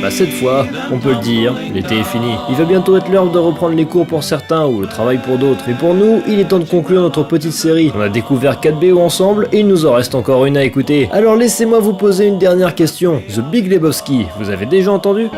Bah cette fois, on peut le dire, l'été est fini. Il va bientôt être l'heure de reprendre les cours pour certains ou le travail pour d'autres. Et pour nous, il est temps de conclure notre petite série. On a découvert 4 BO ensemble et il nous en reste encore une à écouter. Alors laissez-moi vous poser une dernière question. The Big Lebowski, vous avez déjà entendu ?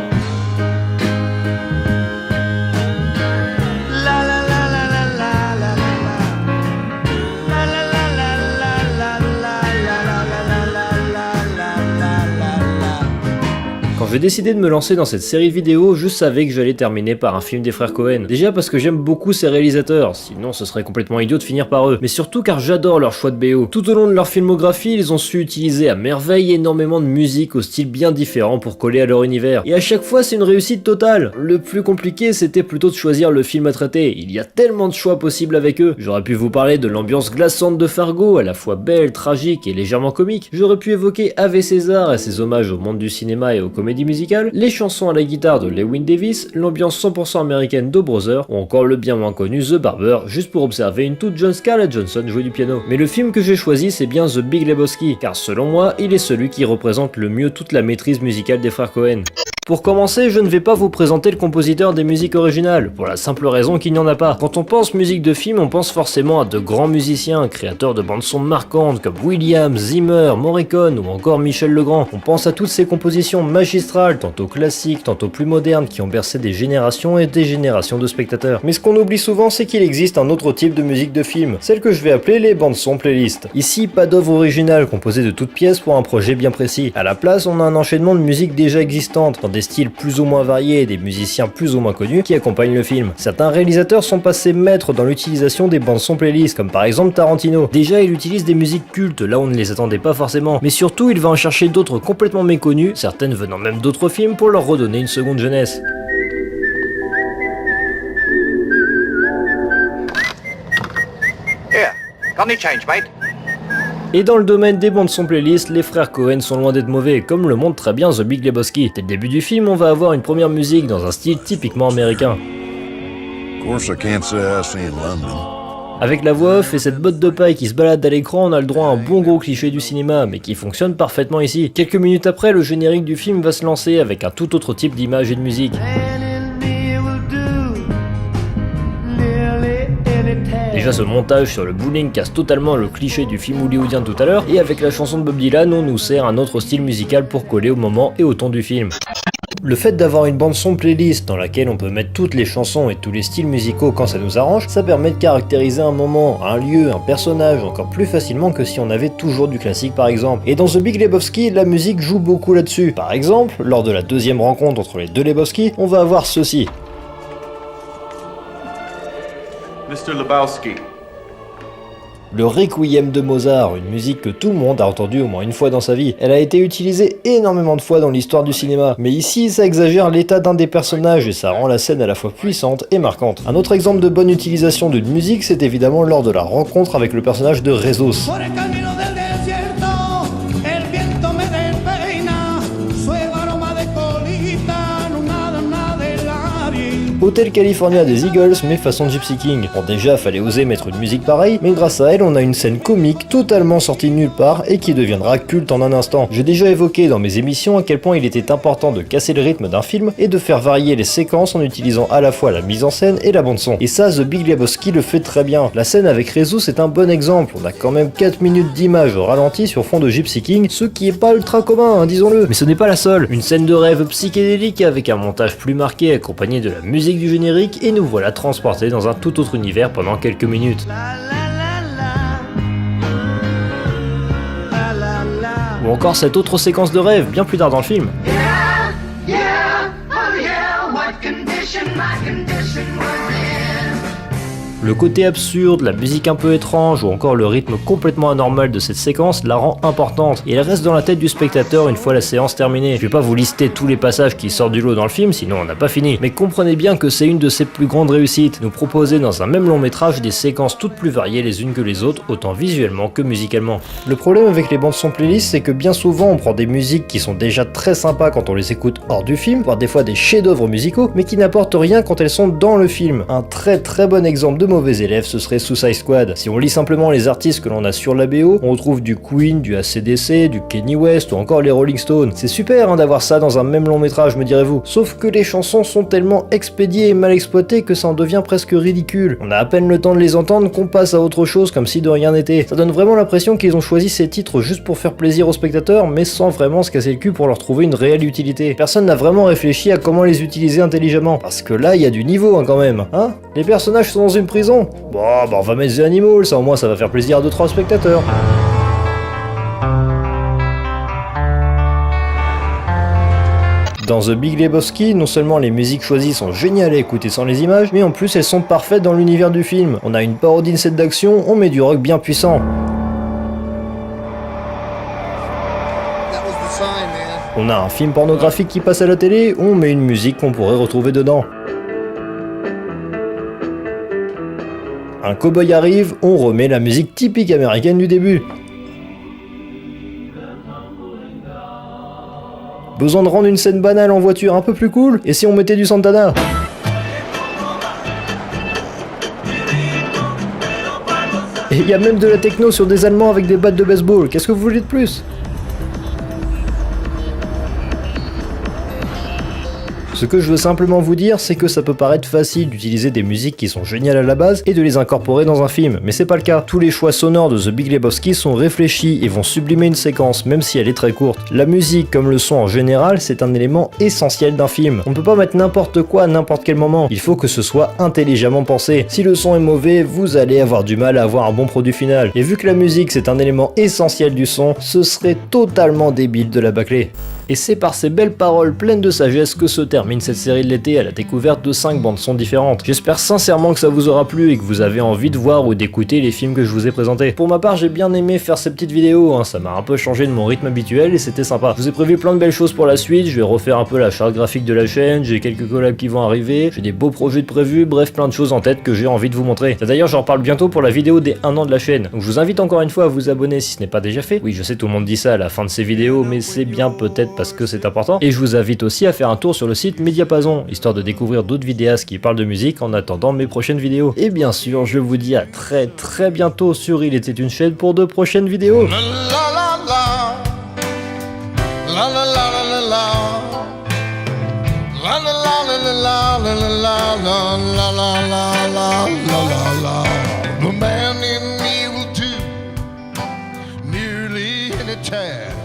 Quand j'ai décidé de me lancer dans cette série vidéo, je savais que j'allais terminer par un film des frères Coen. Déjà parce que j'aime beaucoup ces réalisateurs, sinon ce serait complètement idiot de finir par eux, mais surtout car j'adore leur choix de BO. Tout au long de leur filmographie, ils ont su utiliser à merveille énormément de musique au style bien différent pour coller à leur univers. Et à chaque fois, c'est une réussite totale. Le plus compliqué, c'était plutôt de choisir le film à traiter. Il y a tellement de choix possibles avec eux. J'aurais pu vous parler de l'ambiance glaçante de Fargo, à la fois belle, tragique et légèrement comique. J'aurais pu évoquer Ave César et ses hommages au monde du cinéma et aux comédies musicales, les chansons à la guitare de Lewin Davis, l'ambiance 100% américaine de Brother, ou encore le bien moins connu The Barber, juste pour observer une toute jeune Scarlett Johansson jouer du piano. Mais le film que j'ai choisi, c'est bien The Big Lebowski, car selon moi, il est celui qui représente le mieux toute la maîtrise musicale des frères Coen. Pour commencer, je ne vais pas vous présenter le compositeur des musiques originales, pour la simple raison qu'il n'y en a pas. Quand on pense musique de film, on pense forcément à de grands musiciens, créateurs de bandes-son marquantes comme Williams, Zimmer, Morricone ou encore Michel Legrand. On pense à toutes ces compositions magistrales, tantôt classiques, tantôt plus modernes, qui ont bercé des générations et des générations de spectateurs. Mais ce qu'on oublie souvent, c'est qu'il existe un autre type de musique de film, celle que je vais appeler les bandes-son playlist. Ici, pas d'œuvre originale composée de toutes pièces pour un projet bien précis. À la place, on a un enchaînement de musique déjà existante, dans des styles plus ou moins variés et des musiciens plus ou moins connus qui accompagnent le film. Certains réalisateurs sont passés maîtres dans l'utilisation des bandes-son playlists, comme par exemple Tarantino. Déjà, il utilise des musiques cultes, là où on ne les attendait pas forcément, mais surtout il va en chercher d'autres complètement méconnues, certaines venant même d'autres films pour leur redonner une seconde jeunesse. Here, got any change, mate? Et dans le domaine des bandes-son playlists, les frères Coen sont loin d'être mauvais, comme le montre très bien The Big Lebowski. Dès le début du film, on va avoir une première musique dans un style typiquement américain. Avec la voix off et cette botte de paille qui se balade à l'écran, on a le droit à un bon gros cliché du cinéma, mais qui fonctionne parfaitement ici. Quelques minutes après, le générique du film va se lancer avec un tout autre type d'image et de musique. Déjà, ce montage sur le bowling casse totalement le cliché du film hollywoodien de tout à l'heure, et avec la chanson de Bob Dylan, on nous sert un autre style musical pour coller au moment et au ton du film. Le fait d'avoir une bande-son playlist dans laquelle on peut mettre toutes les chansons et tous les styles musicaux quand ça nous arrange, ça permet de caractériser un moment, un lieu, un personnage encore plus facilement que si on avait toujours du classique par exemple. Et dans The Big Lebowski, la musique joue beaucoup là-dessus. Par exemple, lors de la deuxième rencontre entre les deux Lebowski, on va avoir ceci. Mr. Lebowski. Le Requiem de Mozart, une musique que tout le monde a entendue au moins une fois dans sa vie. Elle a été utilisée énormément de fois dans l'histoire du cinéma, mais ici ça exagère l'état d'un des personnages et ça rend la scène à la fois puissante et marquante. Un autre exemple de bonne utilisation d'une musique, c'est évidemment lors de la rencontre avec le personnage de Rezos. Hotel California des Eagles, mais façon Gypsy King. Bon, déjà, fallait oser mettre une musique pareille, mais grâce à elle, on a une scène comique totalement sortie de nulle part et qui deviendra culte en un instant. J'ai déjà évoqué dans mes émissions à quel point il était important de casser le rythme d'un film et de faire varier les séquences en utilisant à la fois la mise en scène et la bande-son. Et ça, The Big Lebowski le fait très bien. La scène avec Rezo, c'est un bon exemple. On a quand même 4 minutes d'image au ralenti sur fond de Gypsy King, ce qui est pas ultra commun, hein, disons-le. Mais ce n'est pas la seule. Une scène de rêve psychédélique avec un montage plus marqué accompagné de la musique du générique et nous voilà transportés dans un tout autre univers pendant quelques minutes. Ou encore cette autre séquence de rêve bien plus tard dans le film. Le côté absurde, la musique un peu étrange ou encore le rythme complètement anormal de cette séquence la rend importante et elle reste dans la tête du spectateur une fois la séance terminée. Je vais pas vous lister tous les passages qui sortent du lot dans le film, sinon on n'a pas fini, mais comprenez bien que c'est une de ses plus grandes réussites, nous proposer dans un même long métrage des séquences toutes plus variées les unes que les autres, autant visuellement que musicalement. Le problème avec les bandes son playlist, c'est que bien souvent on prend des musiques qui sont déjà très sympas quand on les écoute hors du film, voire des fois des chefs-d'œuvre musicaux, mais qui n'apportent rien quand elles sont dans le film. Un très bon exemple de mauvais élève ce serait Suicide Squad. Si on lit simplement les artistes que l'on a sur la BO, on retrouve du Queen, du AC/DC, du Kanye West ou encore les Rolling Stones. C'est super hein, d'avoir ça dans un même long métrage, me direz-vous. Sauf que les chansons sont tellement expédiées et mal exploitées que ça en devient presque ridicule. On a à peine le temps de les entendre qu'on passe à autre chose comme si de rien n'était. Ça donne vraiment l'impression qu'ils ont choisi ces titres juste pour faire plaisir aux spectateurs, mais sans vraiment se casser le cul pour leur trouver une réelle utilité. Personne n'a vraiment réfléchi à comment les utiliser intelligemment, parce que là il y a du niveau hein, quand même. Hein? Les personnages sont dans une prison. Bon, bah on va mettre The Animal, ça au moins ça va faire plaisir à 2-3 spectateurs. Dans The Big Lebowski, non seulement les musiques choisies sont géniales à écouter sans les images, mais en plus elles sont parfaites dans l'univers du film. On a une parodie de scène d'action, on met du rock bien puissant. On a un film pornographique qui passe à la télé, on met une musique qu'on pourrait retrouver dedans. Un cow-boy arrive, on remet la musique typique américaine du début. Besoin de rendre une scène banale en voiture un peu plus cool? Et si on mettait du Santana? Et il y a même de la techno sur des Allemands avec des battes de baseball, qu'est-ce que vous voulez de plus? Ce que je veux simplement vous dire, c'est que ça peut paraître facile d'utiliser des musiques qui sont géniales à la base et de les incorporer dans un film, mais c'est pas le cas. Tous les choix sonores de The Big Lebowski sont réfléchis et vont sublimer une séquence, même si elle est très courte. La musique, comme le son en général, c'est un élément essentiel d'un film. On ne peut pas mettre n'importe quoi à n'importe quel moment, il faut que ce soit intelligemment pensé. Si le son est mauvais, vous allez avoir du mal à avoir un bon produit final. Et vu que la musique c'est un élément essentiel du son, ce serait totalement débile de la bâcler. Et c'est par ces belles paroles pleines de sagesse que se termine cette série de l'été à la découverte de 5 bandes-son différentes. J'espère sincèrement que ça vous aura plu et que vous avez envie de voir ou d'écouter les films que je vous ai présentés. Pour ma part, j'ai bien aimé faire ces petites vidéos, hein, ça m'a un peu changé de mon rythme habituel et c'était sympa. Je vous ai prévu plein de belles choses pour la suite, je vais refaire un peu la charte graphique de la chaîne, j'ai quelques collabs qui vont arriver, j'ai des beaux projets de prévus, bref plein de choses en tête que j'ai envie de vous montrer. D'ailleurs, j'en reparle bientôt pour la vidéo des 1 an de la chaîne. Donc je vous invite encore une fois à vous abonner si ce n'est pas déjà fait. Oui, je sais, tout le monde dit ça à la fin de ces vidéos, mais c'est bien peut-être parce que c'est important. Et je vous invite aussi à faire un tour sur le site Mediapason, histoire de découvrir d'autres vidéastes qui parlent de musique en attendant mes prochaines vidéos. Et bien sûr, je vous dis à très bientôt sur Il était une chaîne pour de prochaines vidéos. The man in me will do nearly any time.